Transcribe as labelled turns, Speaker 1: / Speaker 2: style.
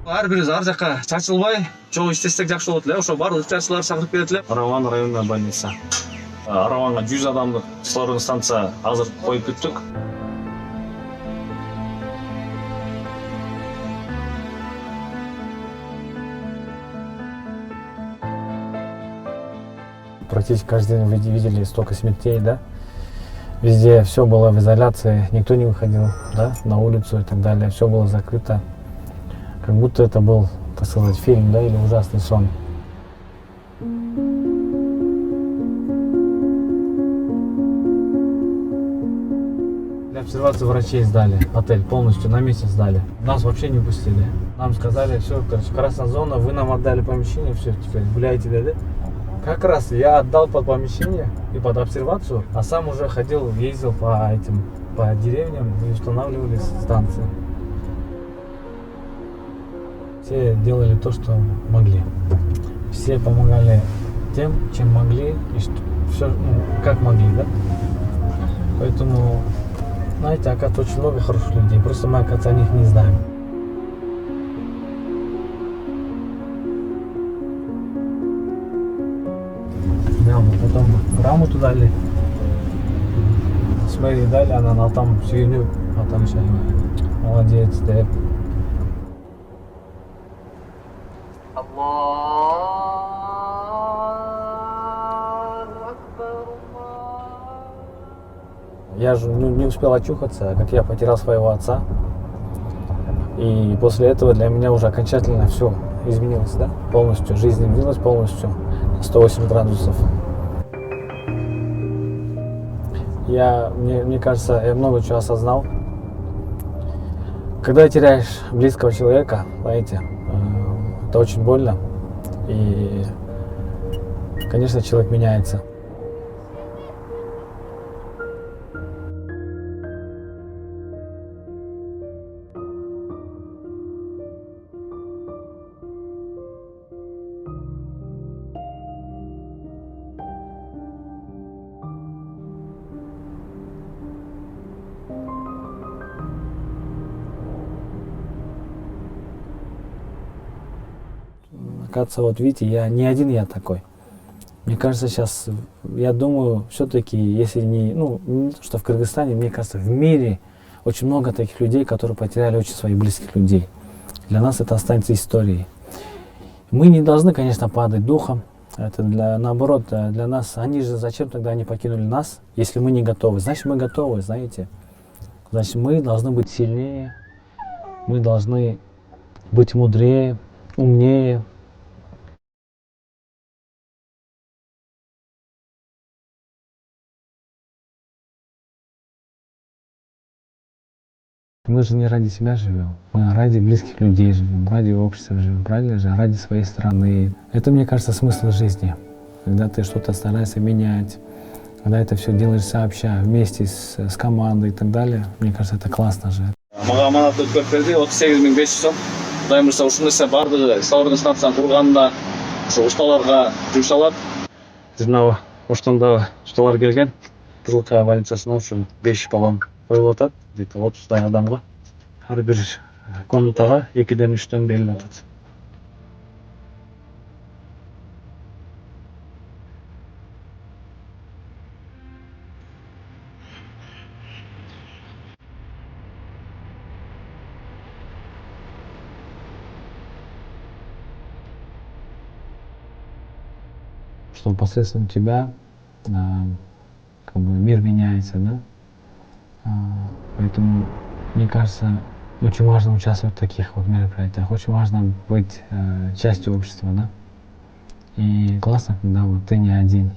Speaker 1: Ар бирибиз ар жака чачылбай жол иштесек жакшы болот эле. Ошо барлык жакчыларды чакырып келет эле. Араван районуна больница. Араванга 100 адамдык кислородный станция азыр коюп бүттүк.
Speaker 2: Практически каждый день видели столько смертей, да? Везде все было в изоляции, никто не выходил, да, на улицу и так далее, все было закрыто. Как будто это был, так сказать, фильм, да, или ужасный сон. Для обсервации врачей сдали, отель полностью на месяц сдали. Нас вообще не пустили. Нам сказали, все, короче, красная зона, вы нам отдали помещение, все, теперь гуляйте, да? Как раз я отдал под помещение и под обсервацию, а сам уже ходил, ездил по деревням и устанавливали станции. Все делали то, что могли. Все помогали тем, чем могли, и все, как могли, да? Поэтому, знаете, оказывается, очень много хороших людей, просто мы, оказывается, о них не знаем. Да, мы потом грамоту дали, с мэрии дали, она там сүйініп, атам молодец, деп. Я же не успел очухаться, как я потерял своего отца. И после этого для меня уже окончательно все изменилось, да? Полностью жизнь изменилась полностью на 180 градусов. Мне кажется, я много чего осознал. Когда теряешь близкого человека, знаете, это очень больно. И, конечно, человек меняется. Оказывается, вот видите, не один я такой. Мне кажется, сейчас, я думаю, все-таки, если не то, что в Кыргызстане, мне кажется, в мире очень много таких людей, которые потеряли очень своих близких людей. Для нас это останется историей. Мы не должны, конечно, падать духом. Это наоборот, для нас, они же зачем тогда они покинули нас, если мы не готовы? Значит, мы готовы, знаете. Значит, мы должны быть сильнее, мы должны быть мудрее, умнее. Мы же не ради себя живем, мы ради близких людей живем, ради общества живем, правильно же, ради своей страны. Это, мне кажется, смысл жизни. Когда ты что-то стараешься менять, когда это все делаешь сообща, вместе с командой и так далее, мне кажется, это классно же.
Speaker 1: Мага аманат өткөрүп берди 38500 сом. Кудай мырза ушул нерсе баардыгы кислородный станцияны курганда ошо усталарга жумшалат. Жана оштондо усталар келген. Кызылкая больницасына ушу 5 баллон коюлуп атат. Где-то 30 адамга. Ар бир комнатага 2-ден 3-төн берилип атат.
Speaker 2: Что посредством тебя как бы мир меняется, да? Поэтому, мне кажется, очень важно участвовать в таких вот мероприятиях, очень важно быть частью общества, да? И классно, когда вот ты не один.